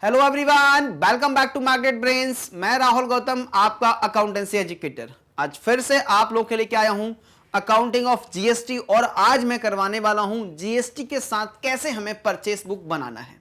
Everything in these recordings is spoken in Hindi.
Hello everyone, welcome back to magnet brains. मैं राहुल गौतम, आपका अकाउंटेंसी एजुकेटर। आज फिर से आप लोग के लिए क्या आया हूं, अकाउंटिंग ऑफ जीएसटी। और आज मैं करवाने वाला हूं जीएसटी के साथ कैसे हमें परचेस बुक बनाना है।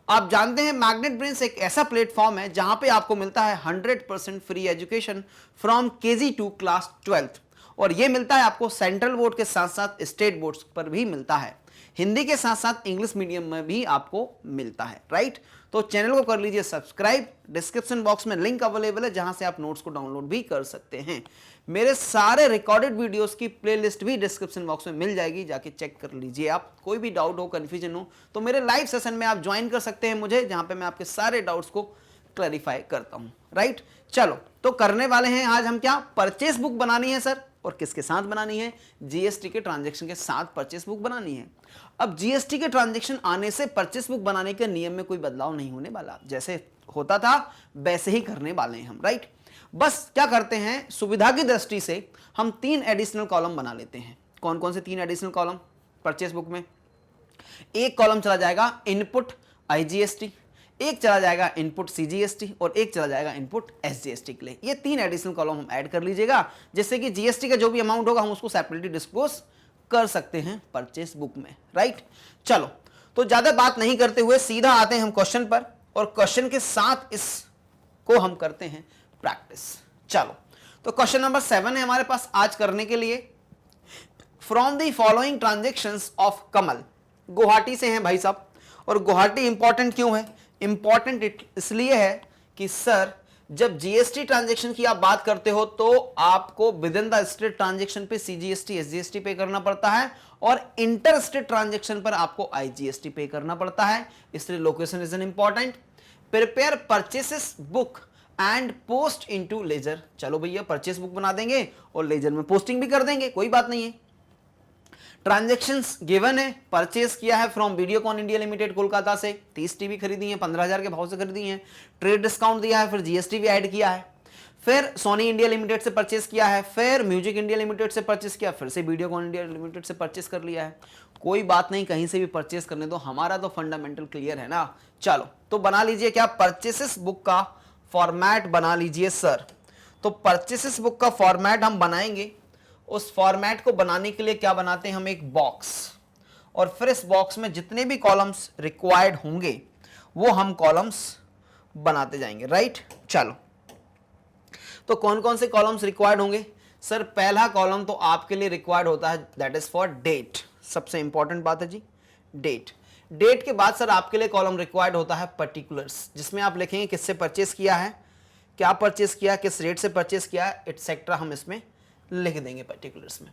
आप जानते हैं मैग्नेट ब्रेन्स एक ऐसा प्लेटफॉर्म है जहां पे आपको मिलता है 100% free education from KG to class 12th। और ये मिलता है आपको सेंट्रल बोर्ड के साथ साथ स्टेट बोर्ड्स पर भी मिलता है। हिंदी के साथ साथ इंग्लिश मीडियम में भी आपको मिलता है, राइट। तो चैनल को कर लीजिए सब्सक्राइब। डिस्क्रिप्शन बॉक्स में लिंक अवेलेबल है जहां से आप नोट्स को डाउनलोड भी कर सकते हैं। मेरे सारे रिकॉर्डेड वीडियोस की प्लेलिस्ट भी डिस्क्रिप्शन बॉक्स में मिल जाएगी, जाके चेक कर लीजिए। आप कोई भी डाउट हो, कंफ्यूजन हो तो मेरे लाइव सेशन में आप ज्वाइन कर सकते हैं मुझे, जहां पे मैं आपके सारे डाउट्स को क्लैरिफाई करता हूं, राइट। चलो तो करने वाले हैं आज हम क्या, परचेस बुक बनानी है सर। और किसके साथ बनानी है, जीएसटी के ट्रांजैक्शन के साथ परचेस बुक बनानी है। अब जीएसटी के ट्रांजैक्शन आने से परचेस बुक बनाने के नियम में कोई बदलाव नहीं होने वाला, जैसे होता था वैसे ही करने वाले हैं हम, राइट। बस क्या करते हैं, सुविधा की दृष्टि से हम 3 एडिशनल कॉलम बना लेते हैं। कौन कौन से 3 एडिशनल कॉलम परचेस बुक में? एक कॉलम चला जाएगा इनपुट आईजीएसटी, एक चला जाएगा इनपुट सीजीएसटी और एक चला जाएगा इनपुट एसजीएसटी के लिए। ये 3 एडिशनल कॉलम हम ऐड कर लीजिएगा, जिससे कि जीएसटी का जो भी अमाउंट होगा हम उसको सेपरेटली डिस्क्लोज कर सकते हैं परचेस बुक में, राइट। चलो तो ज्यादा बात नहीं करते हुए सीधा आते हैं हम क्वेश्चन पर, और क्वेश्चन के साथ इसको हम करते हैं प्रैक्टिस। चलो तो क्वेश्चन नंबर 7 है हमारे पास आज करने के लिए। From the following transactions of Kamal, Guwahati से हैं भाई साहब। और गुवाहाटी इंपॉर्टेंट क्यों है? इंपॉर्टेंट इसलिए है कि सर जब जीएसटी ट्रांजैक्शन की आप बात करते हो तो आपको with in the state transaction पे सीजीएसटी एसजीएसटी पे करना पड़ता है, और इंटर स्टेट ट्रांजैक्शन पर आपको आईजीएसटी पे करना पड़ता है। इसलिए location is an important. Prepare purchases book and post into ledger. चलो भैया परचेस बुक बना देंगे और लेजर में पोस्टिंग भी कर देंगे, कोई बात नहीं है। ट्रांजैक्शंस गिवन है, परचेस किया है from Videocon India limited Kolkata से, 30 टीवी खरीदी है, 15,000 के भाव से खरीदी है। ट्रेड डिस्काउंट दिया है, फिर जीएसटी भी ऐड किया है। फिर सोनी इंडिया लिमिटेड से परचेस किया है, फिर म्यूजिक इंडिया लिमिटेड से परचेस किया, फिर से वीडियोकॉन इंडिया लिमिटेड से परचेस कर लिया है। कोई बात नहीं, कहीं से भी परचेस करने दो, हमारा तो फंडामेंटल क्लियर है ना। चलो तो बना लीजिए क्या, परचेसेस बुक का फॉर्मेट बना लीजिए सर। तो परचेसेस बुक का फॉर्मेट हम बनाएंगे। उस फॉर्मेट को बनाने के लिए क्या बनाते हैं हम, एक बॉक्स, और फिर इस बॉक्स में जितने भी कॉलम्स रिक्वायर्ड होंगे वो हम कॉलम्स बनाते जाएंगे, राइट। चलो तो कौन कौन से कॉलम्स रिक्वायर्ड होंगे सर? पहला कॉलम तो आपके लिए रिक्वायर्ड होता है, दैट इज फॉर डेट। सबसे इंपॉर्टेंट बात है जी डेट। डेट के बाद सर आपके लिए कॉलम रिक्वायर्ड होता है पर्टिकुलर्स, जिसमें आप लिखेंगे किससे परचेस किया है, क्या परचेस किया, किस रेट से परचेस किया है, एटसेट्रा हम इसमें लिख देंगे पर्टिकुलर्स में।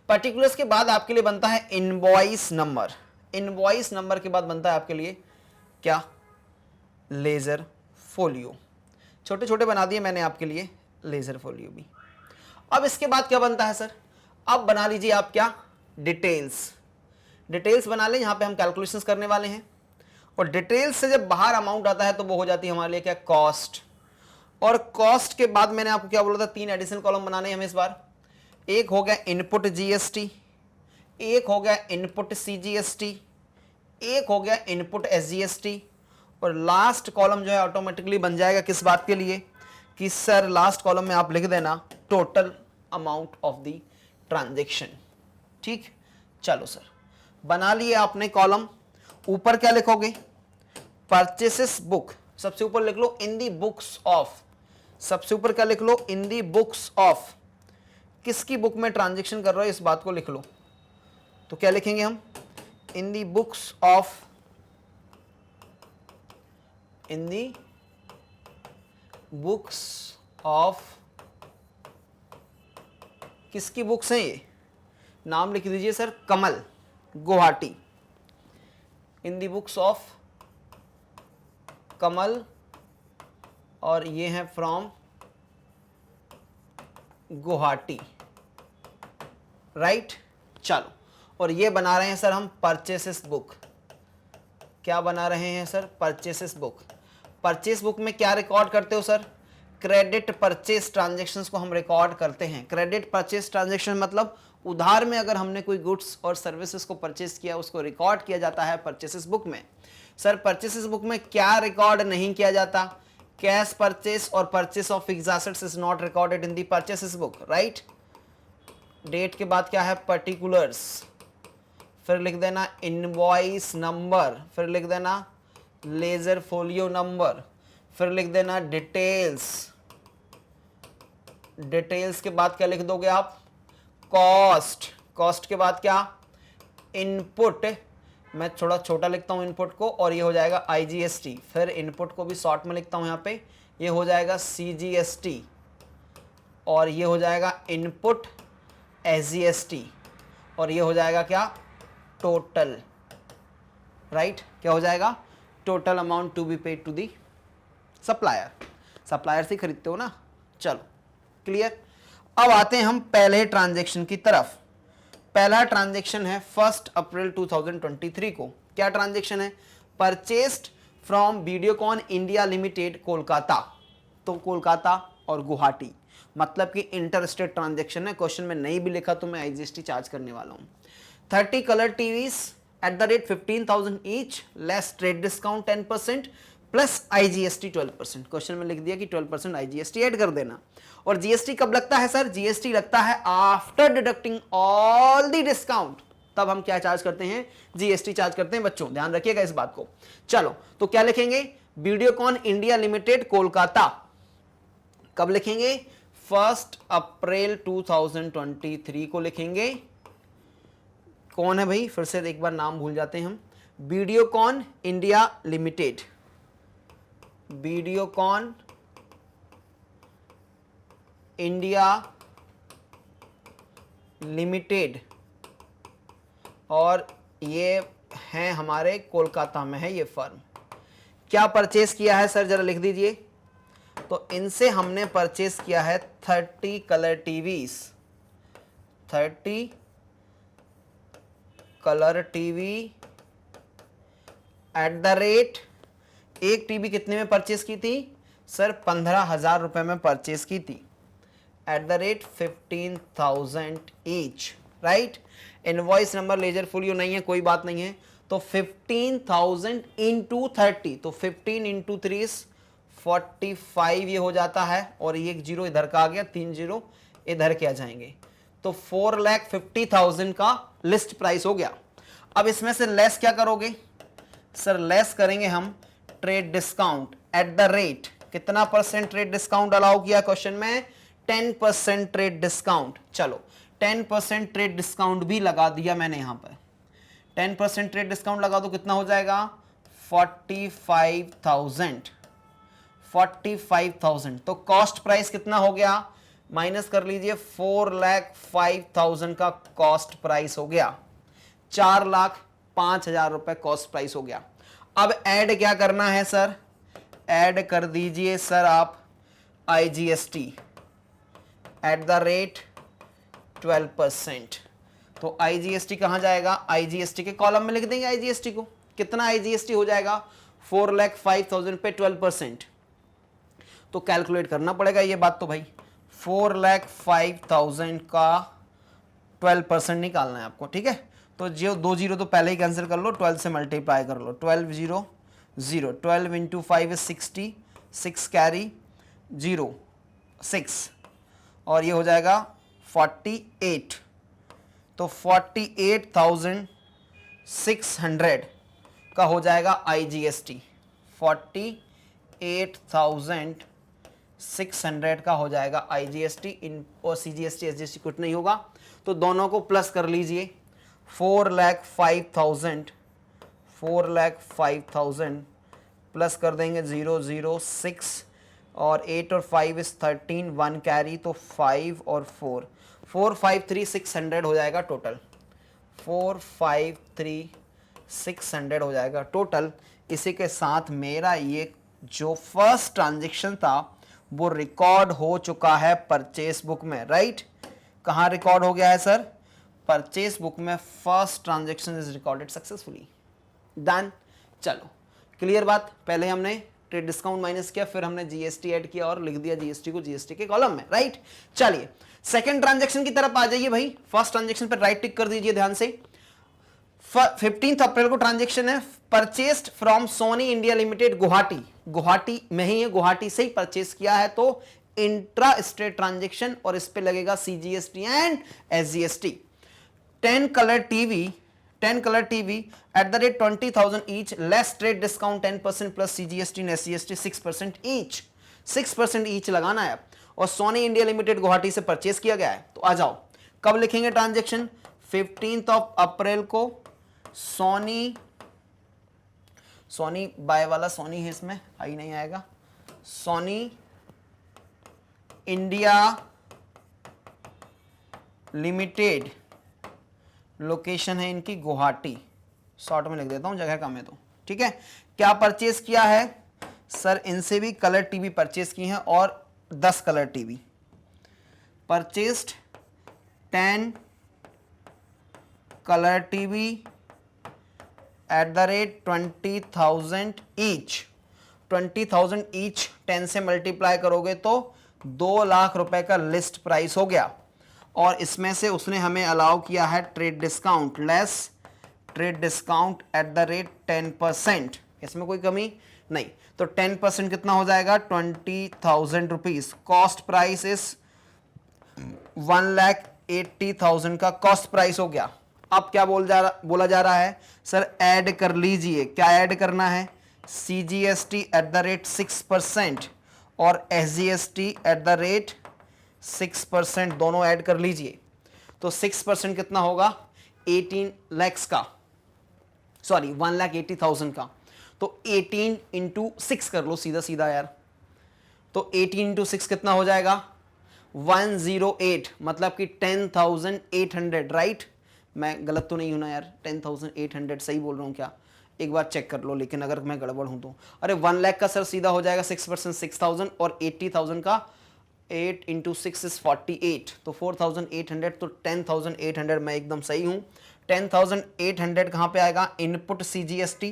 पर्टिकुलर्स के बाद आपके लिए बनता है इनवॉइस नंबर। इनवॉइस नंबर के बाद बनता है आपके लिए क्या, लेजर फोलियो। छोटे छोटे बना दिए मैंने आपके लिए लेजर फोलियो भी। अब इसके बाद क्या बनता है सर? अब बना लीजिए आप क्या, डिटेल्स। डिटेल्स बना लें, यहां पे हम कैलकुलेशंस करने वाले हैं। और डिटेल्स से जब बाहर अमाउंट आता है तो वो हो जाती है हमारे लिए क्या, कॉस्ट। और कॉस्ट के बाद मैंने आपको क्या बोला था, 3 एडिशनल कॉलम बनाने हैं हमें इस बार। एक हो गया इनपुट जीएसटी, एक हो गया इनपुट सीजीएसटी, एक हो गया इनपुट एसजीएसटी, और लास्ट कॉलम जो है ऑटोमेटिकली बन जाएगा किस बात के लिए, कि सर लास्ट कॉलम में आप लिख देना total amount of the transaction. ठीक, चलो सर बना लिए आपने कॉलम। ऊपर क्या लिखोगे, परचेसेस बुक, सबसे ऊपर लिख लो इन दी बुक्स ऑफ। सबसे ऊपर क्या लिख लो, इन दी बुक्स ऑफ। किसकी बुक में ट्रांजैक्शन कर रहे हो इस बात को लिख लो। तो क्या लिखेंगे हम, in the books of, in the books of, किसकी बुक्स हैं ये, नाम लिख दीजिए सर, Kamal Guwahati. In the books of Kamal, और ये है फ्रॉम गुवाहाटी, राइट। चलो और ये बना रहे हैं सर हम परचेसेस बुक। क्या बना रहे हैं sir, purchases book. Purchase book में क्या रिकॉर्ड करते हो सर, क्रेडिट परचेस ट्रांजैक्शंस को हम रिकॉर्ड करते हैं। क्रेडिट परचेस ट्रांजैक्शन मतलब उधार में अगर हमने कोई गुड्स और सर्विसेज को परचेस किया उसको रिकॉर्ड किया जाता है परचेसेस बुक में। सर परचेसेस बुक में क्या रिकॉर्ड नहीं किया जाता? कैश परचेस और purchase of fixed assets is not recorded in the purchases book, right. Date के बाद क्या है? पर्टिकुलर्स, फिर लिख देना इनवॉइस नंबर, फिर लिख देना लेजर फोलियो नंबर, फिर लिख देना डिटेल्स। डिटेल्स के बाद क्या लिख दोगे आप? कॉस्ट। कॉस्ट के बाद क्या? इनपुट। मैं थोड़ा छोटा लिखता हूं इनपुट को, और ये हो जाएगा IGST। फिर इनपुट को भी शॉर्ट में लिखता हूं यहाँ पे, ये हो जाएगा CGST, और ये हो जाएगा इनपुट SGST, और ये हो जाएगा क्या? Total, right. क्या हो जाएगा? Total amount to be paid to the supplier. Supplier से खरीदते हो ना। चलो क्लियर। अब आते हैं हम पहले ट्रांजैक्शन की तरफ। पहला ट्रांजैक्शन है 1 अप्रैल 2023 को। क्या ट्रांजैक्शन है? Purchased from Videocon India limited Kolkata. तो कोलकाता और गुवाहाटी, मतलब कि इंटर स्टेट ट्रांजैक्शन है। क्वेश्चन में नहीं भी लिखा तो मैं IGST चार्ज करने वाला हूं। 30 colour TVs at the rate 15,000 each, less trade discount 10% plus IGST 12%। Question में लिख दिया कि 12% IGST ऐड कर देना। और GST कब लगता है सर? GST लगता है after deducting all the discount. तब हम क्या चार्ज करते हैं? GST चार्ज करते हैं बच्चों, ध्यान रखिएगा इस बात को। चलो तो क्या लिखेंगे? Videocon India limited Kolkata. कब लिखेंगे? 1 अप्रैल 2023 को लिखेंगे। कौन है भाई? फिर से एक बार नाम भूल जाते हैं हम। Videocon India limited, Videocon India limited, और ये हैं हमारे कोलकाता में है ये फर्म। क्या परचेस किया है सर? जरा लिख दीजिए। तो इनसे हमने परचेस किया है 30 colour TVs, 30 colour TV at the rate, एक टीवी कितने में परचेस की थी सर? 15,000 रुपए में परचेस की थी, at the rate 15,000 each, right. Invoice number ledger folio नहीं है, कोई बात नहीं है। तो 15,000 इंटू 30, तो 15 इंटू 3 45 ये हो जाता है, और ये एक जीरो इधर का आ गया, 3 जीरो इधर के आ जाएंगे। तो 4,50,000 का लिस्ट प्राइस हो गया। अब इसमें से लेस क्या करोगे सर? लेस करेंगे हम trade discount at the rate, कितना परसेंट ट्रेड डिस्काउंट अलाउ किया क्वेश्चन में? 10% ट्रेड डिस्काउंट। चलो 10% ट्रेड डिस्काउंट भी लगा दिया मैंने यहां पर। 10% ट्रेड डिस्काउंट लगा दो, कितना हो जाएगा? 45,000। 45,000। तो कॉस्ट प्राइस कितना हो गया? माइनस कर लीजिए, 4,05,000 का कॉस्ट प्राइस हो गया। 4,05,000 रुपए कॉस्ट प्राइस हो गया। अब ऐड क्या करना है सर? ऐड कर दीजिए सर आप IGST एट द रेट 12%। तो IGST कहां जाएगा? IGST के कॉलम में लिख देंगे IGST को। कितना IGST हो जाएगा? 4,05,000 पे 12%। तो कैलकुलेट करना पड़ेगा ये बात तो भाई। 4,05,000 का 12% निकालना है आपको, ठीक है। तो जो 2 जीरो तो पहले ही कैंसिल कर लो, 12 से मल्टीप्लाई कर लो। 12 0 0, 12 इंटू 5 इज 60, 6 कैरी 0 6, और ये हो जाएगा 48। तो 48,600 का हो जाएगा IGST। 48,600 का हो जाएगा IGST। इन और CGST SGST कुछ नहीं होगा, तो दोनों को प्लस कर लीजिए। 4,05,000 प्लस कर देंगे 0 0 6, और 8 और 5 इज 13, 1 कैरी, तो 5 और 4, 4,53,600 हो जाएगा टोटल। 4,53,600 हो जाएगा टोटल। इसी के साथ मेरा ये जो फर्स्ट ट्रांजैक्शन था वो रिकॉर्ड हो चुका है परचेस बुक में, राइट। कहाँ रिकॉर्ड हो गया है सर? परचेस बुक में first transaction is recorded successfully. Done. चलो क्लियर बात। पहले हमने ट्रेड डिस्काउंट माइनस किया, फिर हमने GST ऐड किया और लिख दिया GST को GST के कॉलम में, राइट। चलिए सेकंड ट्रांजैक्शन की तरफ आ जाइए भाई। फर्स्ट ट्रांजैक्शन पर राइट टिक कर दीजिए ध्यान से। 15 अप्रैल को ट्रांजेक्शन है, purchased from Soni India limited Guwahati, Guwahati में ही है, गुवाहाटी से ही परचेस किया है, तो इंट्रा स्टेट ट्रांजेक्शन और इस पे लगेगा CGST and SGST. 10 colour TV at the rate 20,000 each, less trade discount 10% plus CGST and SGST 6% each, 6% each लगाना है। और सोनी इंडिया लिमिटेड गुवाहाटी से परचेस किया गया है। तो आ जाओ, कब लिखेंगे ट्रांजेक्शन? 15 अप्रैल को सोनी बाय वाला सोनी है, इसमें आई नहीं आएगा, सोनी इंडिया लिमिटेड, लोकेशन है इनकी गुवाहाटी, शॉर्ट में लिख देता हूं, जगह कम है तो ठीक है। क्या परचेस किया है सर? इनसे भी कलर टीवी परचेस की हैं और 10 colour TV purchased, 10 colour TV at the rate 20,000 each, 20,000 each 10 से मल्टीप्लाई करोगे तो 2 लाख रुपए का लिस्ट प्राइस हो गया। और इसमें से उसने हमें अलाउ किया है trade discount, less trade discount at the rate 10%, इसमें कोई कमी नहीं। तो 10% कितना हो जाएगा? 20,000 रुपीज। कॉस्ट प्राइस इज 1,80,000 का कॉस्ट प्राइस हो गया। अब क्या बोला जा रहा है सर? ऐड कर लीजिए। क्या ऐड करना है? CGST एट द रेट 6% और SGST एट द रेट 6%, दोनों ऐड कर लीजिए। तो 6% कितना होगा? 18 lakhs का, सॉरी 1,80,000 का। तो 18 इंटू 6 कर लो सीधा सीधा यार। तो 18 इंटू 6 कितना हो जाएगा? 108, मतलब कि 10,800, राइट? मैं गलत तो नहीं हूं ना यार? 10,800 सही बोल रहा हूं क्या? एक बार चेक कर लो, लेकिन अगर मैं गड़बड़ हूं तो। अरे 1 लाख का सर सीधा हो जाएगा 6% 6,000 और 80,000 का 8 इंटू 6 इज 48, तो 4,800, तो 10,800 मैं एकदम सही हूं। 10,800 कहां पे आएगा? इनपुट CGST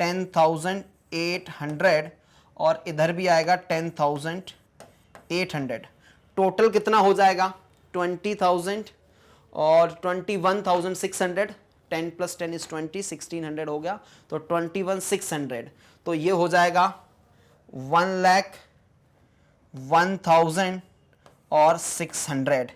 10,800 और इधर भी आएगा 10,800। टोटल कितना हो जाएगा? 20,000 और 21,600, 10 प्लस 10 इज 20, 1,600 हो गया, तो 21,600। तो ये हो जाएगा 1,01,000 और 600,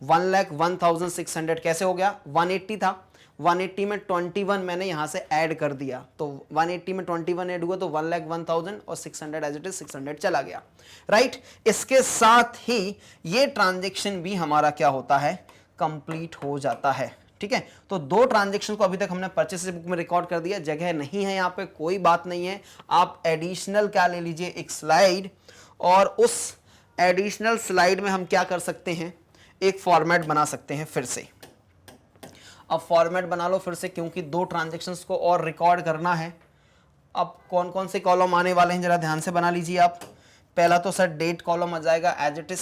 1,01,600 कैसे हो गया? 180 था, 180 में 21 मैंने यहां से ऐड कर दिया, तो 180 में 21 ऐड हुआ तो 1,01,000 और 600 एज इट इज 600 चला गया, राइट? इसके साथ ही ये ट्रांजेक्शन भी हमारा क्या होता है? कंप्लीट हो जाता है, ठीक है। तो 2 ट्रांजेक्शन को अभी तक हमने परचेस बुक में रिकॉर्ड कर दिया, जगह नहीं है यहाँ पे, कोई बात नहीं है। आप एडिशनल क्या ले लीजिए? एक स्लाइड, और उस एडिशनल स्लाइड में हम क्या कर सकते हैं? एक फॉर्मेट बना सकते हैं फिर से। अब फॉर्मेट बना लो फिर से, क्योंकि 2 ट्रांजेक्शन्स को और रिकॉर्ड करना है। अब कौन कौन से कॉलम आने वाले हैं जरा ध्यान से बना लीजिए आप। पहला तो सर डेट कॉलम आ जाएगा एज इट इज,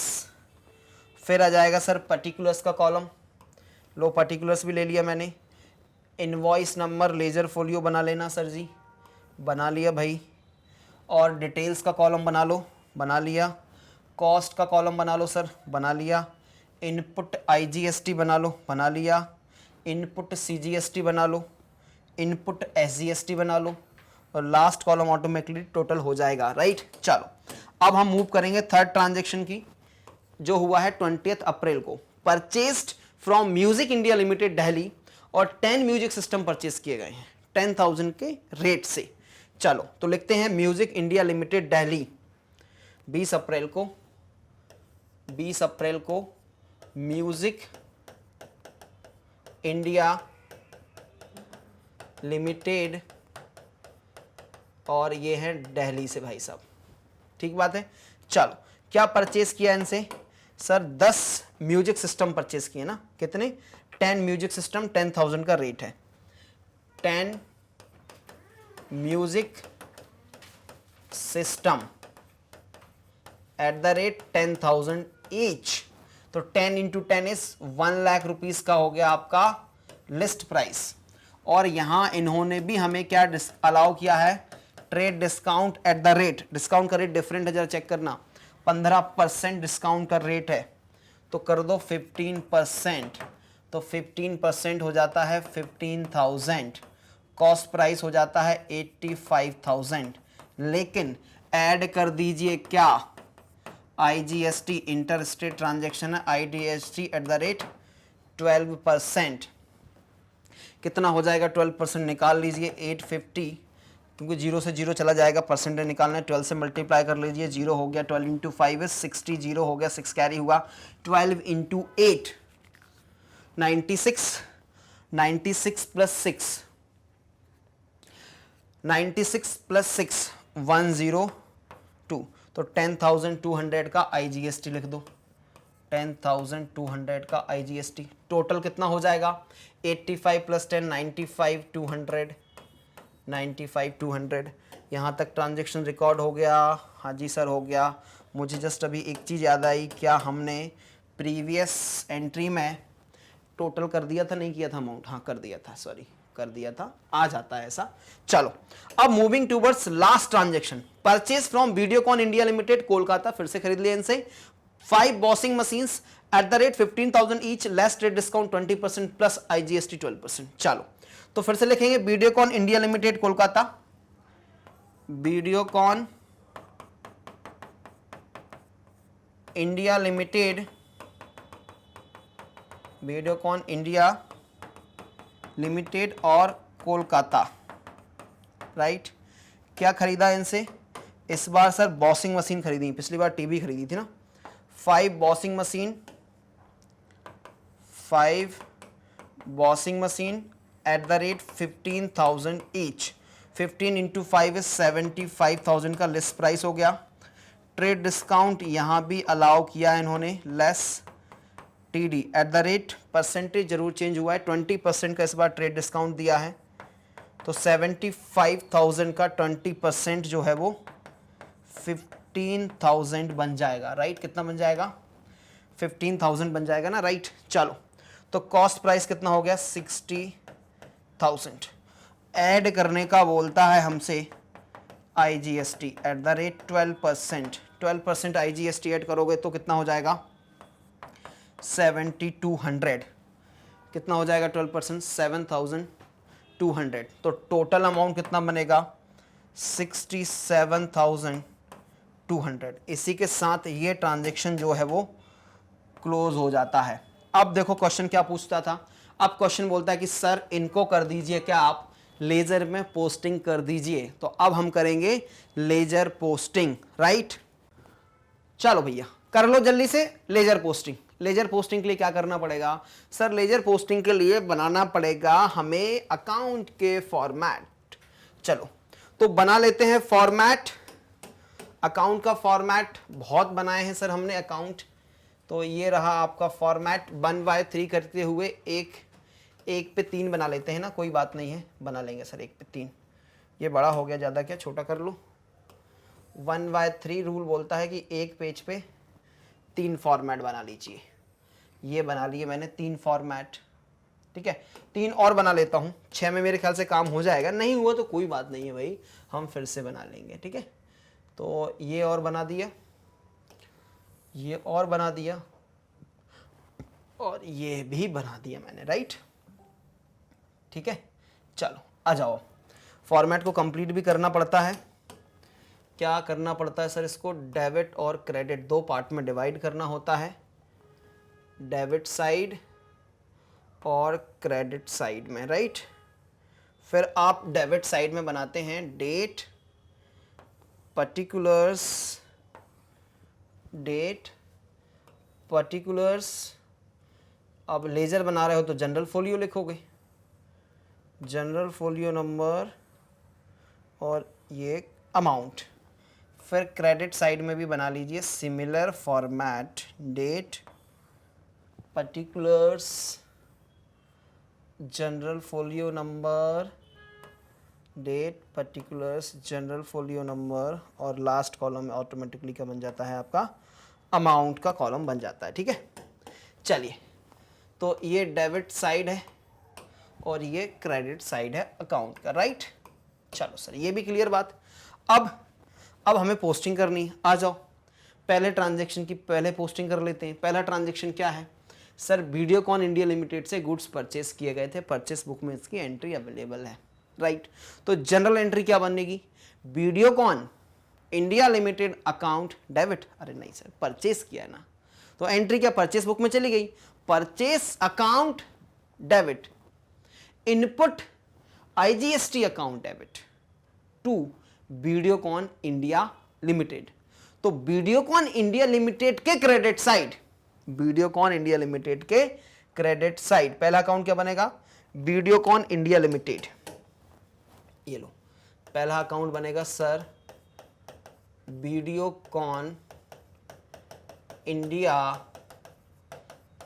फिर आ जाएगा सर पर्टिकुलर्स का कॉलम, लो पर्टिकुलर्स भी ले लिया मैंने। इनवॉइस नंबर लेजर फोलियो बना लेना सर जी, बना लिया भाई। और डिटेल्स का कॉलम बना लो, बना लिया। कॉस्ट का कॉलम बना लो सर, बना लिया। इनपुट IGST बना लो, बना लिया। इनपुट CGST बना लो, इनपुट SGST बना लो, और लास्ट कॉलम ऑटोमेटिकली टोटल हो जाएगा, राइट? चलो अब हम मूव करेंगे थर्ड ट्रांजेक्शन की, जो हुआ है 20 अप्रैल को। Purchased from music India limited Delhi, और 10 म्यूजिक सिस्टम परचेस किए गए हैं 10,000 के रेट से। चलो तो लिखते हैं म्यूजिक इंडिया लिमिटेड दिल्ली, 20 अप्रैल को म्यूजिक इंडिया लिमिटेड, और ये है दिल्ली से भाई साहब, ठीक बात है। चलो क्या परचेस किया इनसे? सर 10 म्यूजिक सिस्टम परचेस किए ना। कितने? 10 म्यूजिक सिस्टम, 10,000 का रेट है। 10 music system at the rate 10,000 each, तो 10 इंटू 10 इज 1 लाख रुपीज का हो गया आपका लिस्ट प्राइस। और यहां इन्होंने भी हमें क्या अलाउ किया है? Trade discount at the rate, discount का रेट डिफरेंट है, जरा चेक करना। 15% डिस्काउंट का रेट है, तो कर दो 15%। तो 15% हो जाता है 15,000, कॉस्ट प्राइस हो जाता है 85,000। लेकिन ऐड कर दीजिए क्या, IGST इंटर स्टेट ट्रांजेक्शन है, IDST@12%। कितना हो जाएगा, 12% निकाल लीजिए 850, क्योंकि जीरो से जीरो चला जाएगा, परसेंटेज निकालना है, 12 से मल्टीप्लाई कर लीजिए, जीरो हो गया, 12 इंटू 5 is 60, जीरो हो गया, 6 कैरी हुआ, 12 इंटू 8 96, 96 प्लस 6 96 प्लस 6 102, तो 10,200 का IGST लिख दो, 10,200 का IGST। टोटल कितना हो जाएगा, 85 प्लस 10 95 200, 95 200। यहाँ तक ट्रांजेक्शन रिकॉर्ड हो गया, हाँ जी सर हो गया। मुझे जस्ट अभी एक चीज़ याद आई, क्या हमने प्रीवियस एंट्री में टोटल कर दिया था, नहीं किया था अमाउंट, हाँ कर दिया था, सॉरी कर दिया था, आ जाता है ऐसा। चलो अब moving towards last transaction, purchase from Videocon India limited Kolkata, फिर से खरीद लिया इनसे 5 bossing machines at the rate 15,000 each, less trade discount 20% plus IGST 12%। चलो तो फिर से लिखेंगे Videocon India limited Kolkata, Videocon India limited, Videocon India limited और कोलकाता, राइट। क्या खरीदा इनसे इस बार सर, बॉसिंग मशीन खरीदी, पिछली बार टीवी खरीदी थी ना। 5 bossing machine, 5 bossing machine at the rate 15,000 each, 15 into 5 is 75,000 का लिस्ट प्राइस हो गया। ट्रेड डिस्काउंट यहाँ भी अलाउ किया इन्होंने, less TD at the rate, percentage जरूर चेंज हुआ है, 20% का इस बार ट्रेड डिस्काउंट दिया है, तो 75,000 का 20% जो है वो 15,000 बन जाएगा, राइट। कितना बन जाएगा, 15,000 बन जाएगा ना, राइट। चलो तो कॉस्ट प्राइस कितना हो गया, 60,000। ऐड करने का बोलता है हमसे IGST at the rate 12%, 12% IGST add करोगे तो कितना हो जाएगा, 7,200। कितना हो जाएगा 12%, 7,200। तो टोटल अमाउंट कितना बनेगा, 67,200। इसी के साथ ये ट्रांजेक्शन जो है वो क्लोज हो जाता है। अब देखो क्वेश्चन क्या पूछता था, अब क्वेश्चन बोलता है कि सर इनको कर दीजिए क्या आप, लेजर में पोस्टिंग कर दीजिए। तो अब हम करेंगे लेजर पोस्टिंग, राइट। चलो भैया कर लो जल्दी से लेजर पोस्टिंग। लेजर पोस्टिंग के लिए क्या करना पड़ेगा सर, लेजर पोस्टिंग के लिए बनाना पड़ेगा हमें अकाउंट के फॉर्मेट। चलो तो बना लेते हैं फॉर्मेट, अकाउंट का फॉर्मेट बहुत बनाए हैं सर हमने अकाउंट। तो ये रहा आपका फॉर्मेट, 1/3 करते हुए एक पे 3 बना लेते हैं ना, कोई बात नहीं है, बना लेंगे सर 1 पे 3। ये बड़ा हो गया, ज़्यादा क्या, छोटा कर लो। 1/3 रूल बोलता है कि एक पेज पे 3 फॉर्मेट बना लीजिए। ये बना लिए मैंने 3 फॉर्मेट, ठीक है। 3 और बना लेता हूँ, 6 में मेरे ख्याल से काम हो जाएगा, नहीं हुआ तो कोई बात नहीं है भाई, हम फिर से बना लेंगे, ठीक है। तो ये और बना दिया, ये और बना दिया, और ये भी बना दिया मैंने, राइट, ठीक है। चलो आ जाओ, फॉर्मेट को कंप्लीट भी करना पड़ता है। क्या करना पड़ता है सर, इसको डेबिट और क्रेडिट 2 पार्ट में डिवाइड करना होता है, डेबिट साइड और क्रेडिट साइड में, राइट। फिर आप डेबिट साइड में बनाते हैं डेट, पर्टिकुलर्स, डेट, पर्टिकुलर्स। अब लेजर बना रहे हो तो जनरल फोलियो लिखोगे, जनरल फोलियो नंबर और ये अमाउंट। फिर क्रेडिट साइड में भी बना लीजिए similar format, date, particulars, general folio number, date, particulars, general folio number, और लास्ट कॉलम में ऑटोमेटिकली क्या बन जाता है आपका, अमाउंट का कॉलम बन जाता है, ठीक है। चलिए तो ये डेबिट साइड है और ये क्रेडिट साइड है अकाउंट का, राइट। चलो सर ये भी क्लियर बात। अब हमें पोस्टिंग करनी है, आ जाओ पहले ट्रांजैक्शन की पहले पोस्टिंग कर लेते हैं। पहला ट्रांजैक्शन क्या है, सर वीडियोकॉन इंडिया लिमिटेड से गुड्स परचेस किए गए थे, परचेस बुक में इसकी एंट्री अवेलेबल है, राइट। तो जनरल एंट्री क्या बनेगी, Videocon India limited account debit, अरे नहीं सर परचेस किया है ना, तो एंट्री क्या परचेस बुक में चली गई, purchase account debit, input IGST account debit to Videocon India limited. तो वीडियोकॉन इंडिया लिमिटेड के credit side, Videocon India limited के क्रेडिट साइड पहला अकाउंट क्या बनेगा, वीडियोकॉन इंडिया लिमिटेड, ये लो पहला अकाउंट बनेगा सर वीडियोकॉन इंडिया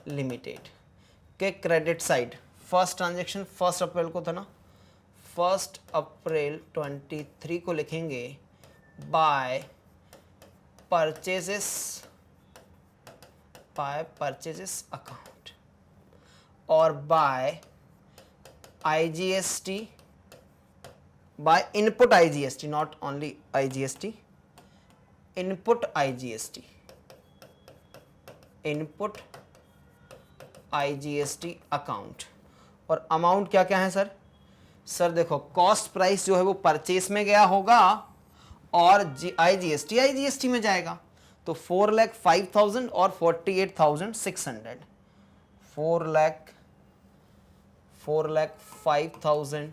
लिमिटेड के credit side. First transaction 1 April को था ना, 1 अप्रैल 23 को लिखेंगे बाय परचेजेस अकाउंट और by IGST, by input IGST, not only IGST, input IGST, input IGST account. और अमाउंट क्या क्या है सर, सर देखो कॉस्ट प्राइस जो है वो परचेस में गया होगा और IGST में जाएगा, तो 4,05,000 और 48,600, 4,05,000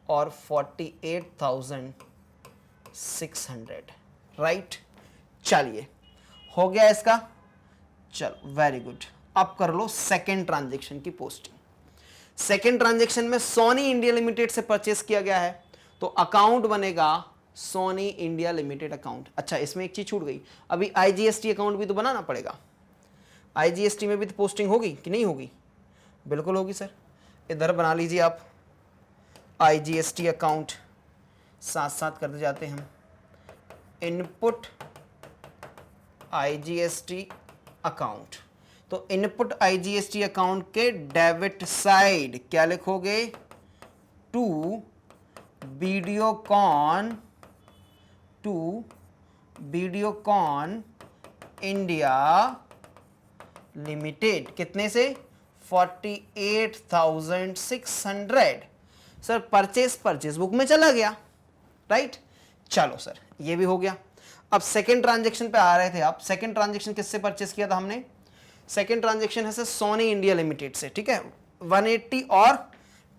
और 48,600, राइट। चलिए हो गया इसका, चलो वेरी गुड। अब कर लो सेकेंड ट्रांजेक्शन की पोस्टिंग। सेकेंड ट्रांजेक्शन में सोनी इंडिया लिमिटेड से परचेस किया गया है, तो अकाउंट बनेगा सोनी इंडिया लिमिटेड अकाउंट। अच्छा इसमें एक चीज छूट गई, अभी IGST अकाउंट भी तो बनाना पड़ेगा, IGST में भी तो पोस्टिंग होगी कि नहीं होगी, बिल्कुल होगी सर, इधर बना लीजिए आप IGST अकाउंट, साथ साथ करते जाते हैं हम, इनपुट IGST अकाउंट। तो इनपुट IGST अकाउंट के डेबिट साइड क्या लिखोगे, टू वीडियोकॉन इंडिया लिमिटेड, कितने से 48,600। सर परचेस बुक में चला गया, राइट। चलो सर ये भी हो गया। अब सेकेंड ट्रांजेक्शन पे आ रहे थे आप, सेकेंड ट्रांजेक्शन किससे परचेस किया था हमने, सेकेंड ट्रांजेक्शन है सर सोनी इंडिया लिमिटेड से, ठीक है, 180 और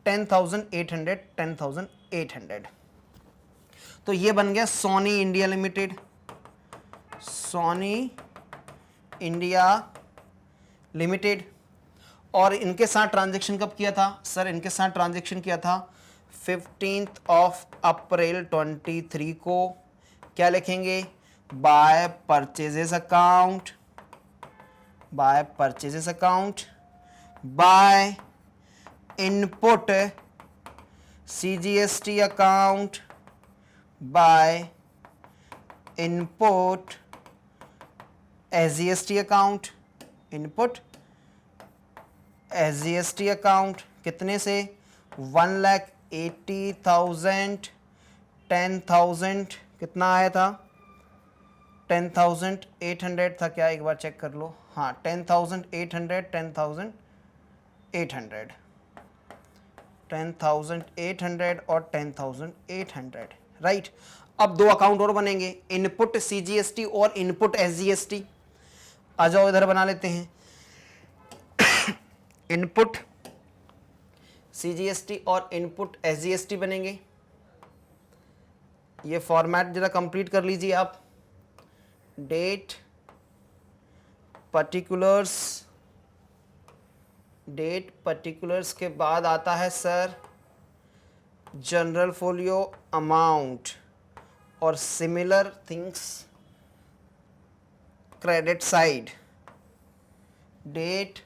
10,800, तो ये बन गया Soni India limited, Soni India limited. और इनके साथ ट्रांजैक्शन कब किया था सर, इनके साथ ट्रांजैक्शन किया था 15 अप्रैल 23 को, क्या लिखेंगे, by purchases account, bye purchases account, by input CGST account, by input SGST account, input SGST account, कितने से 1,80,000, 10,000, कितना आया था 10,800 था क्या, एक बार चेक कर लो, हाँ 10,800, 10,800, 10,800 और 10,800, राइट। अब दो अकाउंट और बनेंगे, इनपुट CGST और इनपुट SGST। आ जाओ इधर बना लेते हैं, इनपुट CGST और इनपुट SGST बनेंगे। ये फॉर्मेट जरा कंप्लीट कर लीजिए आप, डेट पर्टिकुलर्स के बाद आता है सर जनरल फोलियो अमाउंट और similar things credit side, date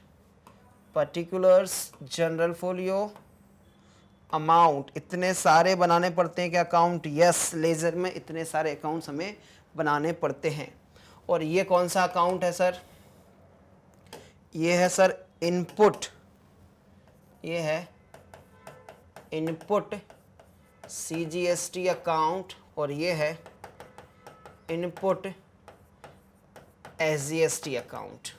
particulars general folio amount, इतने सारे बनाने पड़ते हैं क्या अकाउंट, यस लेजर में इतने सारे अकाउंट्स हमें बनाने पड़ते हैं। और ये कौन सा अकाउंट है सर, ये है सर इनपुट, ये है इनपुट CGST अकाउंट और ये है इनपुट SGST अकाउंट।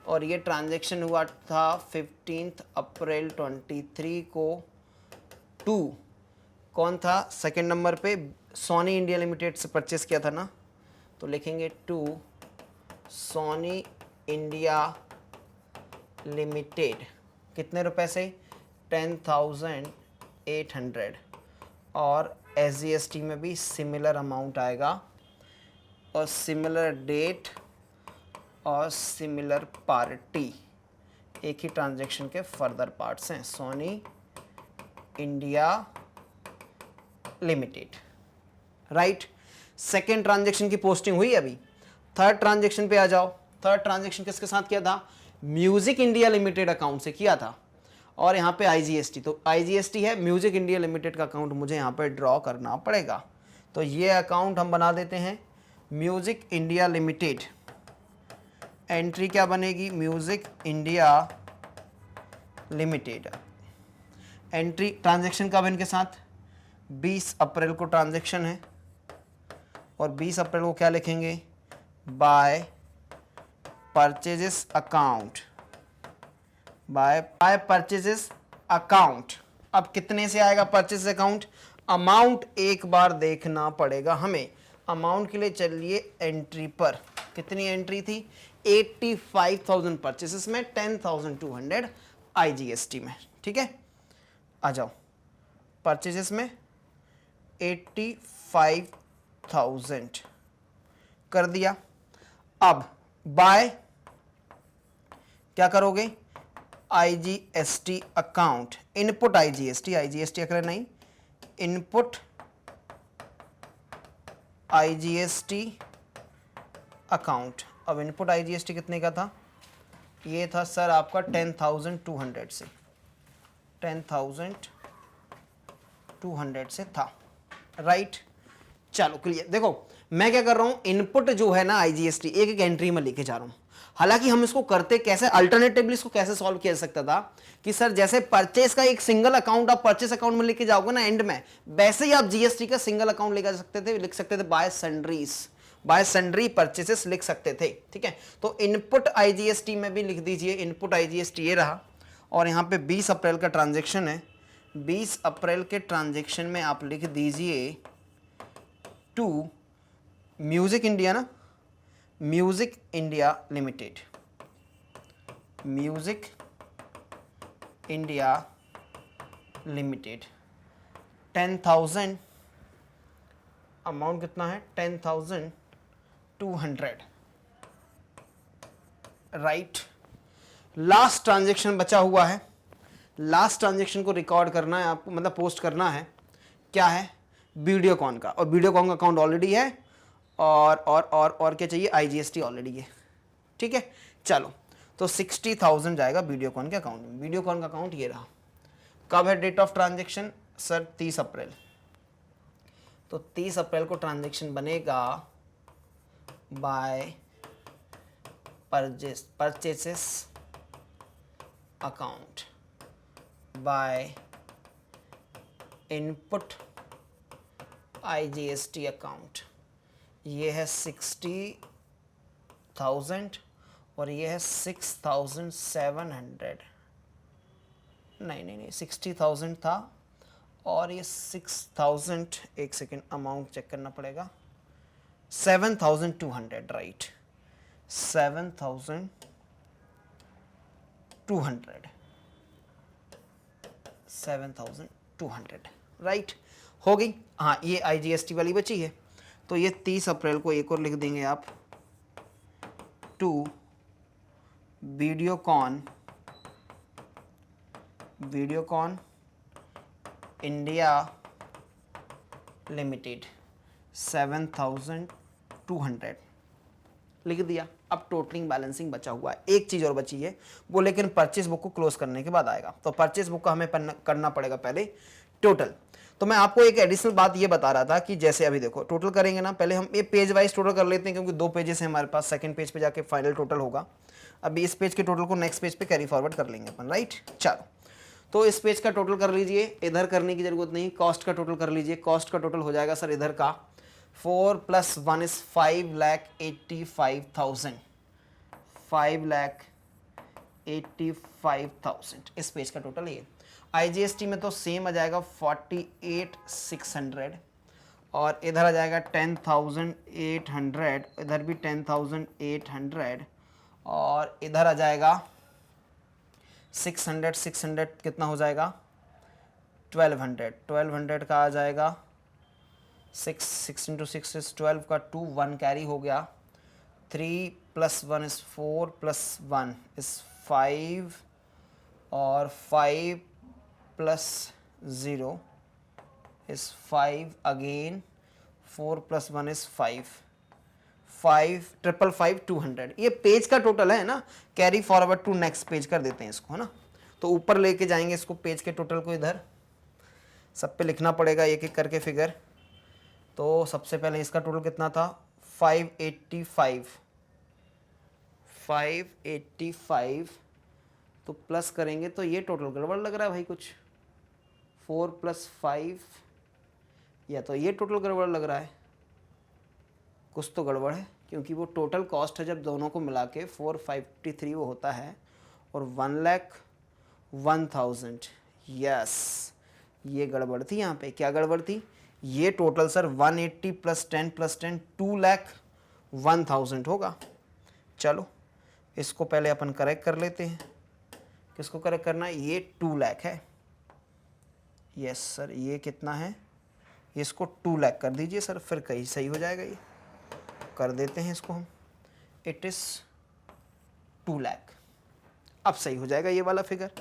और ये ट्रांजैक्शन हुआ था 15 अप्रैल 23 को टू कौन था सेकंड नंबर पे, सोनी इंडिया लिमिटेड से परचेस किया था ना, तो लिखेंगे टू सोनी इंडिया लिमिटेड। कितने रुपए से? 10,800। और SGST में भी सिमिलर अमाउंट आएगा और सिमिलर डेट और सिमिलर पार्टी, एक ही ट्रांजैक्शन के फर्दर पार्ट्स हैं, Soni India limited, right. Second transaction की पोस्टिंग हुई अभी। थर्ड ट्रांजैक्शन पे आ जाओ। थर्ड ट्रांजैक्शन किसके साथ किया था? म्यूजिक इंडिया लिमिटेड अकाउंट से किया था, और यहाँ पे IGST, तो IGST है, म्यूजिक इंडिया लिमिटेड का अकाउंट मुझे यहाँ पे ड्रॉ करना पड़ेगा। तो ये अकाउंट हम बना देते हैं म्यूजिक इंडिया लिमिटेड। एंट्री क्या बनेगी? Music India limited. Entry transaction कब इनके साथ? 20 अप्रैल को ट्रांजैक्शन है, और 20 अप्रैल को क्या लिखेंगे? By purchases account, bye purchases account. अब कितने से आएगा परचेज अकाउंट? अमाउंट एक बार देखना पड़ेगा हमें। अमाउंट के लिए चलिए एंट्री पर, कितनी एंट्री थी? 85,000 परचेसेस में, 10,200 IGST में, ठीक है। आ जाओ परचेजेस में 85,000 कर दिया। अब बाय क्या करोगे? IGST अकाउंट, इनपुट IGST अगर नहीं, इनपुट IGST अकाउंट। अब इनपुट IGST कितने का था? ये था सर आपका 10,200 से, 10,200 से था, राइट। चलो क्लियर। देखो मैं क्या कर रहा हूं, इनपुट जो है ना IGST एक एक एंट्री में लेके जा रहा हूं। हालांकि हम इसको करते कैसे, अल्टरनेटिवली इसको कैसे सॉल्व किया जा सकता था कि सर जैसे परचेस का एक सिंगल अकाउंट आप परचेस अकाउंट में लेके जाओगे ना एंड में, वैसे ही आप GST का सिंगल अकाउंट लेकर जा सकते थे, लिख सकते थे by sundries, by sundry purchases लिख सकते थे, ठीक है। तो इनपुट IGST में भी लिख दीजिए, इनपुट IGST ये रहा, और यहाँ पे 20 अप्रैल का ट्रांजेक्शन है, 20 अप्रैल के ट्रांजेक्शन में आप लिख दीजिए टू म्यूजिक इंडिया ना, music India limited, music India limited. 10,000 amount कितना है? 10,200, राइट। लास्ट ट्रांजेक्शन बचा हुआ है, लास्ट ट्रांजेक्शन को रिकॉर्ड करना है आपको, मतलब पोस्ट करना है। क्या है? वीडियोकॉन का, और वीडियोकॉन का अकाउंट ऑलरेडी है, और क्या चाहिए? IGST ऑलरेडी है, ठीक है। चलो तो 60,000 जाएगा वीडियोकॉन के अकाउंट में। वीडियोकॉन का अकाउंट ये रहा। कब है date of transaction? Sir 30 April. तो 30 अप्रैल को ट्रांजेक्शन बनेगा by purchases account, by input IGST account. ये है 60,000 और ये है 6,700, नहीं 60,000 था, और ये 6,000, एक सेकेंड अमाउंट चेक करना पड़ेगा, 7,200, राइट, 7,200, राइट, हो गई। हाँ ये IGST वाली बची है, तो ये 30 अप्रैल को एक और लिख देंगे आप, टू वीडियोकॉन इंडिया लिमिटेड 7,200 लिख दिया। अब टोटलिंग बैलेंसिंग बचा हुआ है, एक चीज़ और बची है वो, लेकिन परचेस बुक को क्लोज करने के बाद आएगा। तो परचेस बुक का हमें करना पड़ेगा पहले टोटल। तो मैं आपको एक एडिशनल बात ये बता रहा था कि जैसे अभी देखो टोटल करेंगे ना, पहले हम ये पेज वाइज टोटल कर लेते हैं, क्योंकि 2 पेजेस हैं हमारे पास, सेकंड पेज पे जाके फाइनल टोटल होगा। अभी इस पेज के टोटल को नेक्स्ट पेज पे कैरी फॉरवर्ड कर लेंगे अपन, राइट। चलो तो इस पेज का टोटल कर लीजिए, इधर करने की जरूरत नहीं, कॉस्ट का टोटल कर लीजिए। कॉस्ट का टोटल हो जाएगा सर इधर का 4 + 1 = 5,85,000, 5,85,000 85,000 इस पेज का टोटल ये। IGST में तो सेम आ जाएगा 48,600 और इधर आ जाएगा 10,800, इधर भी 10,800 और इधर आ जाएगा 600 कितना हो जाएगा 1200 का आ जाएगा 6 into 6 is 12 का 2 1 कैरी हो गया 3 + 1 is 4 + 1 is 5 और 5 + 0 is 5 again 4 + 1 is 5 5 200 ये पेज का टोटल है ना। Carry forward to next page कर देते हैं इसको, है ना। तो ऊपर लेके जाएंगे इसको पेज के टोटल को, इधर सब पे लिखना पड़ेगा एक एक करके फिगर। तो सबसे पहले इसका टोटल कितना था 585 तो प्लस करेंगे तो ये टोटल गड़बड़ लग रहा है भाई कुछ 4 + 5 या तो ये टोटल गड़बड़ लग रहा है, कुछ तो गड़बड़ है क्योंकि वो टोटल कॉस्ट है जब दोनों को मिला के 453 वो होता है और 1,01,000 यस ये गड़बड़ थी। यहाँ पे क्या गड़बड़ थी, ये टोटल सर 180 + 10 + 10 2,01,000 होगा। चलो इसको पहले अपन करेक्ट कर लेते हैं। किसको करेक्ट करना है, ये 2 लाख है। यस सर ये कितना है, इसको 2 लाख कर दीजिए सर, फिर कहीं सही हो जाएगा। ये कर देते हैं इसको हम, इट इज़ 2 लाख। अब सही हो जाएगा ये वाला फिगर।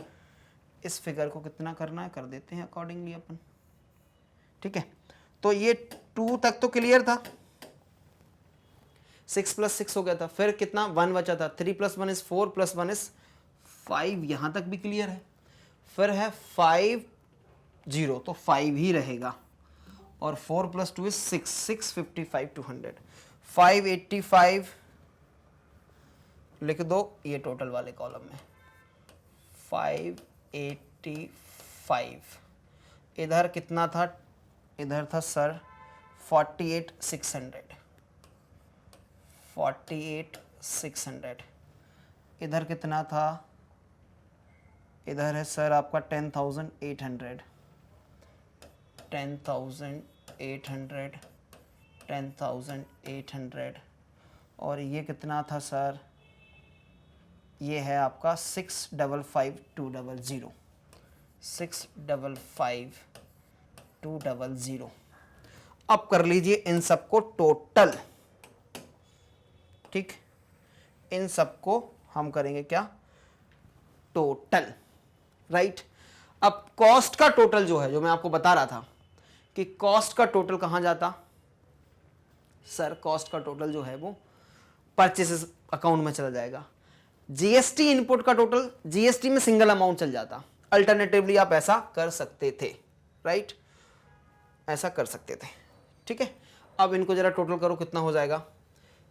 इस फिगर को कितना करना है कर देते हैं अकॉर्डिंगली अपन, ठीक है। तो ये 2 तक तो क्लियर था, 6 + 6 हो गया था, फिर कितना 1 बचा था, 3 + 1 is 4 + 1 is 5 यहाँ तक भी क्लियर है। फिर है 5 0 तो 5 ही रहेगा और 4 + 2 is 6 655 200 585 लिख दो ये टोटल वाले कॉलम में 585। इधर कितना था, इधर था सर 48,600 इधर कितना था, इधर है सर आपका 10,800 10,800 और ये कितना था सर, ये है आपका 655,200 655,200। अब कर लीजिए इन सबको टोटल, ठीक, इन सबको हम करेंगे क्या टोटल, राइट। अब कॉस्ट का टोटल जो है, जो मैं आपको बता रहा था कि कॉस्ट का टोटल कहां जाता सर, कॉस्ट का टोटल जो है वो परचेसेस अकाउंट में चला जाएगा। जीएसटी इनपुट का टोटल जीएसटी में सिंगल अमाउंट चल जाता, अल्टरनेटिवली आप ऐसा कर सकते थे, राइट, ऐसा कर सकते थे, ठीक है। अब इनको जरा टोटल करो कितना हो जाएगा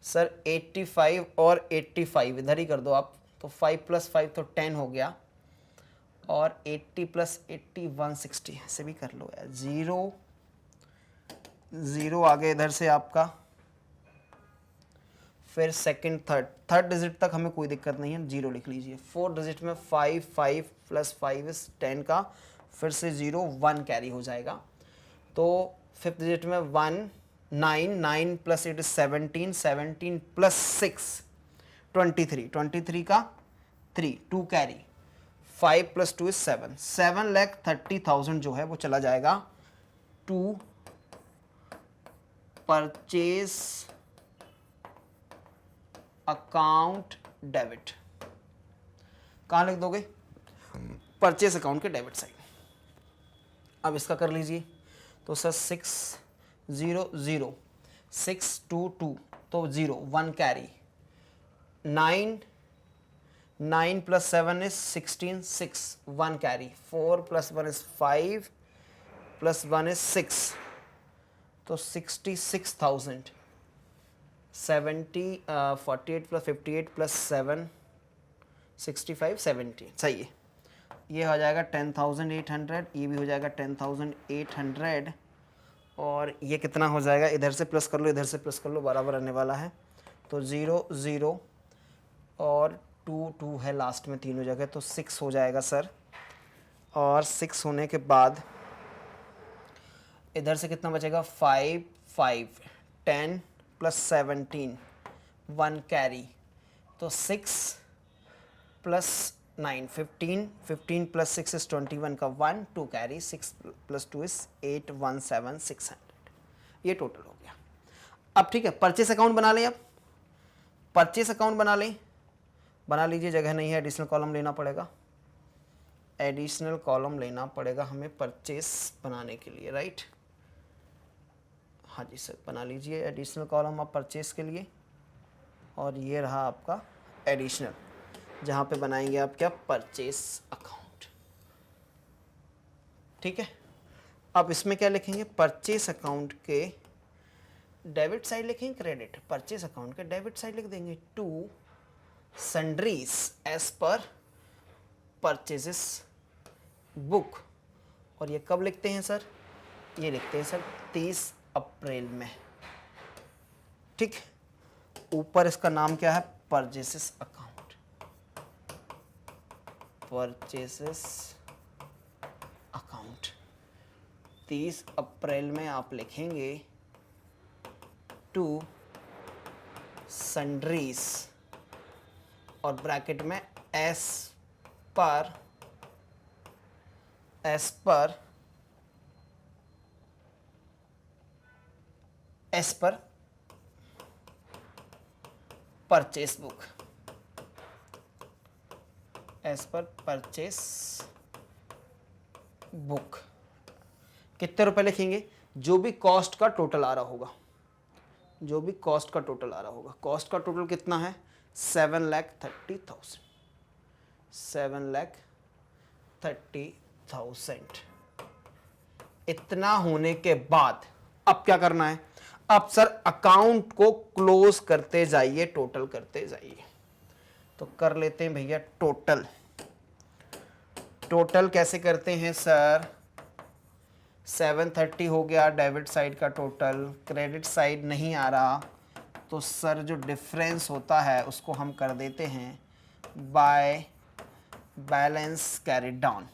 सर, 85 और 85 इधर ही कर दो आप, तो 5 + 5 तो 10 हो गया और 80 + 80 160 ऐसे भी कर लो यार, 0 0 आगे इधर से आपका, फिर सेकंड थर्ड डिजिट तक हमें कोई दिक्कत नहीं है, 0 लिख लीजिए। 4 डिजिट में 5 5 + 5 is 10 का, फिर से 0 1 कैरी हो जाएगा। तो 5th डिजिट में 1 9 9 + 8 is 17 17 + 6 23 का 3 2 कैरी, 5 + 2 is 7 7,30,000 जो है वो चला जाएगा टू परचेज अकाउंट डेबिट। कहाँ लिख दोगे, परचेस अकाउंट के डेबिट साइड। अब इसका कर लीजिए, तो सर 6 0 0 6 2 2 तो 0 1 carry, 9 9 + 7 is 16 6 1 carry, 4 + 1 is 5 + 1 is 6 तो 66,000 48 + 58 + 7 65 70 सही है। ये हो जाएगा 10,800, ये भी हो जाएगा 10,800 और ये कितना हो जाएगा, इधर से प्लस कर लो इधर से प्लस कर लो, बराबर आने वाला है। तो 0 0 और 2 है लास्ट में तीनों जगह, तो 6 हो जाएगा सर। और 6 होने के बाद इधर से कितना बचेगा, 5 5 10 प्लस 17 1 कैरी, तो 6 प्लस 9 15 15 प्लस 6 इज 21 का 1 2 कैरी, 6 प्लस 2 इज 8 1 7 600, ये टोटल हो गया। अब ठीक है, परचेस अकाउंट बना लें। अब परचेस अकाउंट बना लीजिए, जगह नहीं है, एडिशनल कॉलम लेना पड़ेगा, एडिशनल कॉलम लेना पड़ेगा हमें परचेस बनाने के लिए, राइट। हाँ जी सर, बना लीजिए एडिशनल कॉलम आप परचेस के लिए। और ये रहा आपका एडिशनल, जहाँ पे बनाएंगे आप क्या, परचेस अकाउंट। ठीक है, अब इसमें क्या लिखेंगे, परचेस अकाउंट के डेबिट साइड लिखेंगे क्रेडिट, परचेस अकाउंट के डेबिट साइड लिख देंगे to sundries as per purchases book. और ये कब लिखते हैं सर, ये लिखते हैं सर 30 अप्रैल में। ठीक, ऊपर इसका नाम क्या है, purchases account, purchases account 30 April में आप लिखेंगे टू सन्ड्रीज और ब्रैकेट में as per purchase book, as per purchase book. कितने रुपए लिखेंगे, जो भी कॉस्ट का टोटल आ रहा होगा, जो भी कॉस्ट का टोटल आ रहा होगा। कॉस्ट का टोटल कितना है, 7,30,000, 7,30,000। इतना होने के बाद अब क्या करना है, अब सर अकाउंट को क्लोज करते जाइए, टोटल करते जाइए। तो कर लेते हैं भैया टोटल। टोटल कैसे करते हैं सर, 730 हो गया डेबिट साइड का टोटल, क्रेडिट साइड नहीं आ रहा, तो सर जो डिफरेंस होता है उसको हम कर देते हैं बाय बैलेंस कैरिड डाउन।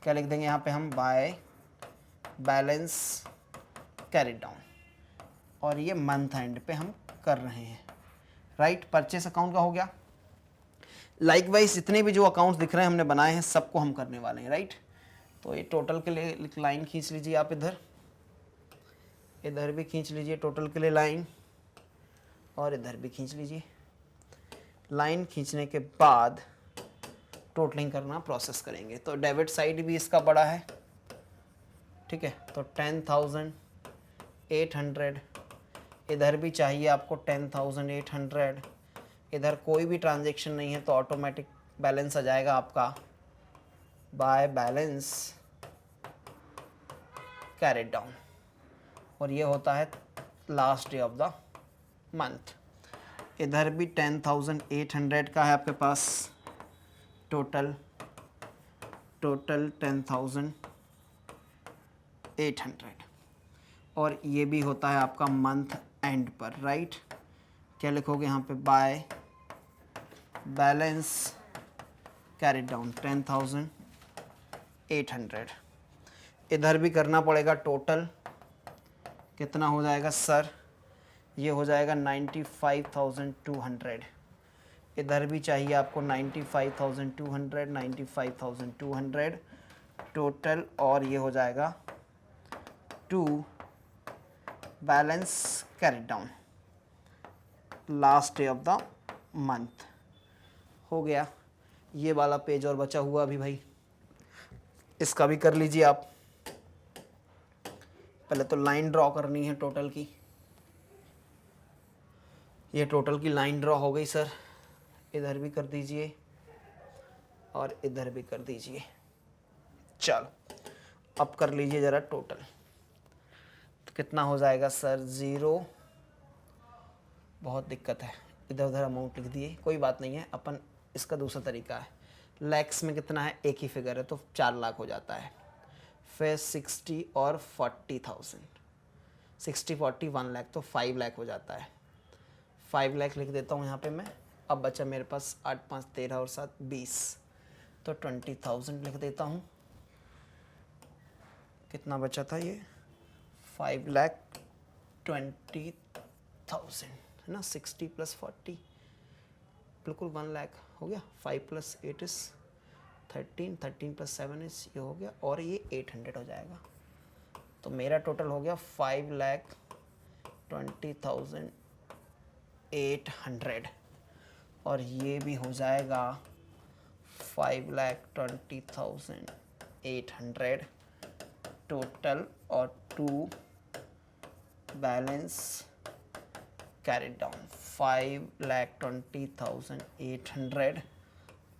क्या लिख देंगे यहाँ पे हम, बाय बैलेंस कैरिड डाउन। और ये मंथ एंड पे हम कर रहे हैं, राइट। परचेस अकाउंट का हो गया। लाइकवाइज जितने भी जो अकाउंट्स दिख रहे हैं हमने बनाए हैं, सबको हम करने वाले हैं, राइट। तो ये टोटल के लिए लाइन खींच लीजिए आप, इधर भी खींच लीजिए टोटल के लिए लाइन, और इधर भी खींच लीजिए। लाइन खींचने के बाद टोटलिंग करना प्रोसेस करेंगे। तो डेबिट साइड भी इसका बड़ा है, ठीक है, तो 10,800। इधर भी चाहिए आपको 10,800। इधर कोई भी ट्रांजैक्शन नहीं है तो ऑटोमेटिक बैलेंस आ जाएगा आपका बाय बैलेंस कैरिड डाउन, और ये होता है last day of the month. इधर भी 10,800 का है आपके पास टोटल 10,800, और ये भी होता है आपका मंथ एंड पर, राइट। क्या लिखोगे यहाँ पे, बाय बैलेंस कैरिड डाउन 10,800। इधर भी करना पड़ेगा टोटल, कितना हो जाएगा सर, ये हो जाएगा 95,200। इधर भी चाहिए आपको 95,200, 95,200 टोटल, और ये हो जाएगा to balance carried down last day of the month. हो गया। ये वाला पेज और बचा हुआ अभी भाई, इसका भी कर लीजिए आप। पहले तो लाइन ड्रॉ करनी है टोटल की। ये टोटल की लाइन ड्रॉ हो गई सर, इधर भी कर दीजिए और इधर भी कर दीजिए। चलो अब कर लीजिए ज़रा टोटल, तो कितना हो जाएगा सर, 0। बहुत दिक्कत है, इधर उधर अमाउंट लिख दिए, कोई बात नहीं है, अपन इसका दूसरा तरीका है। लैक्स में कितना है, एक ही फिगर है तो 4 लाख हो जाता है। फिर 60 और 40,000, 60 40 1 लाख, तो 5 लाख हो जाता है। 5 लाख लिख देता हूँ यहाँ पे मैं, अब बचा मेरे पास 8 5 13 और 7 20, तो 20,000 लिख देता हूँ। कितना बचा था ये? 5,20,000 है ना। 60 + 40 बिल्कुल 1 लाख हो गया। 5 + 8 इज 13, 13 + 7 इज ये हो गया, और ये 800 हो जाएगा। तो मेरा टोटल हो गया 5,20,800, और ये भी हो जाएगा 5,20,800 टोटल, और 2 बैलेंस कैरिड डाउन 5,20,800,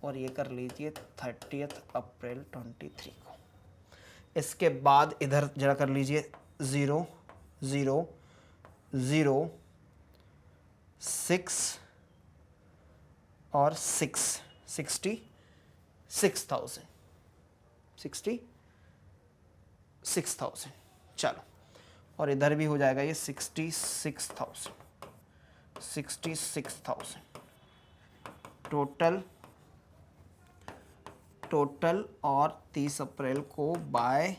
और ये कर लीजिए 30 अप्रैल 23 को। इसके बाद इधर जरा कर लीजिए 0 0 0 6 और 6 66,000 66,000। चलो, और इधर भी हो जाएगा ये 66,000 टोटल, और 30 अप्रैल को by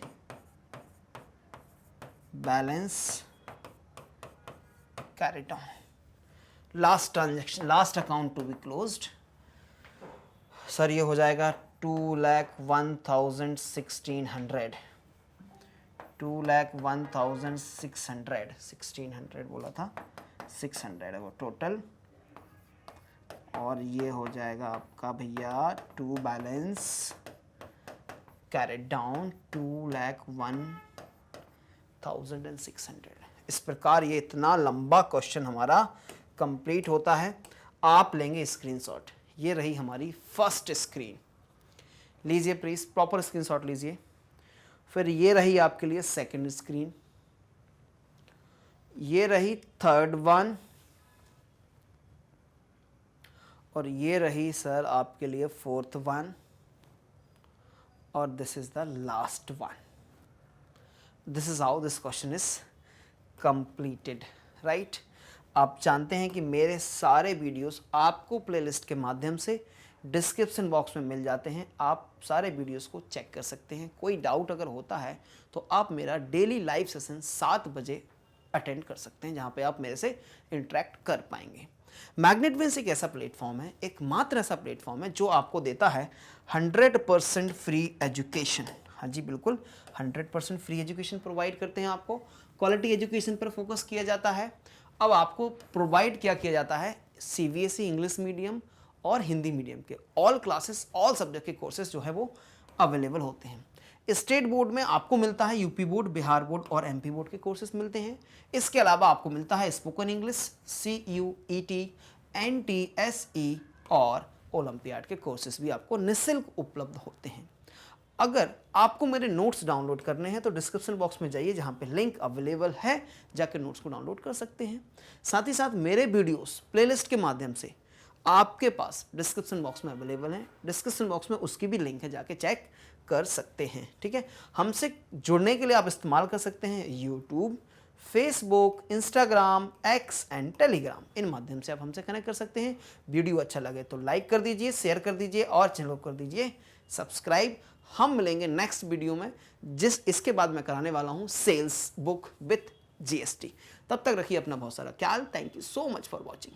balance carried down. Last transaction, last account to be closed. Sir ये हो जाएगा 2,01,1600 2,01,600 1600 बोला था, 600 है वो टोटल, और ये हो जाएगा आपका भैया 2 बैलेंस कैरिड डाउन 2,01,600। इस प्रकार ये इतना लंबा क्वेश्चन हमारा कंप्लीट होता है। आप लेंगे स्क्रीनशॉट। ये रही हमारी फर्स्ट स्क्रीन, लीजिए प्लीज प्रॉपर स्क्रीनशॉट लीजिए। फिर ये रही आपके लिए सेकंड स्क्रीन, ये रही थर्ड वन, और ये रही सर आपके लिए फोर्थ वन, और this is the last one. This is how this question is completed, right. आप जानते हैं कि मेरे सारे वीडियोस आपको प्लेलिस्ट के माध्यम से डिस्क्रिप्शन बॉक्स में मिल जाते हैं। आप सारे वीडियोस को चेक कर सकते हैं। कोई डाउट अगर होता है तो आप मेरा डेली लाइव सेशन 7 बजे अटेंड कर सकते हैं, जहाँ पे आप मेरे से इंटरेक्ट कर पाएंगे। मैग्नेट ब्रेन्स एक ऐसा प्लेटफॉर्म है, एकमात्र ऐसा प्लेटफॉर्म है जो आपको देता है 100% फ्री एजुकेशन। हाँ जी बिल्कुल, 100% फ्री एजुकेशन प्रोवाइड करते हैं आपको। क्वालिटी एजुकेशन पर फोकस किया जाता है। अब आपको प्रोवाइड क्या किया जाता है, CBSE इंग्लिश मीडियम और हिंदी मीडियम के ऑल क्लासेस, ऑल सब्जेक्ट के कोर्सेज जो है वो अवेलेबल होते हैं। स्टेट बोर्ड में आपको मिलता है यूपी बोर्ड, बिहार बोर्ड और MP बोर्ड के कोर्सेज मिलते हैं। इसके अलावा आपको मिलता है स्पोकन इंग्लिश, CUET, NTSE और ओलंपियाड के कोर्सेज भी आपको निःशुल्क उपलब्ध होते हैं। अगर आपको मेरे नोट्स डाउनलोड करने हैं तो डिस्क्रिप्शन बॉक्स में जाइए, जहां पे लिंक अवेलेबल है, जाकर नोट्स को डाउनलोड कर सकते हैं। साथ ही साथ मेरे वीडियोस प्लेलिस्ट के माध्यम से आपके पास डिस्क्रिप्शन बॉक्स में अवेलेबल है। डिस्क्रिप्शन बॉक्स में उसकी भी लिंक है, जाके चेक कर सकते हैं। ठीक है, हमसे जुड़ने के लिए आप इस्तेमाल कर सकते हैं YouTube, Facebook, Instagram, X and Telegram. इन माध्यम से आप हमसे कनेक्ट कर सकते हैं। वीडियो अच्छा लगे तो लाइक कर दीजिए, शेयर कर दीजिए और चैनल को कर दीजिए सब्सक्राइब। हम मिलेंगे नेक्स्ट वीडियो में, इसके बाद मैं कराने वाला हूं सेल्स बुक विथ GST। तब तक रखिए अपना बहुत सारा ख्याल। Thank you so much for watching.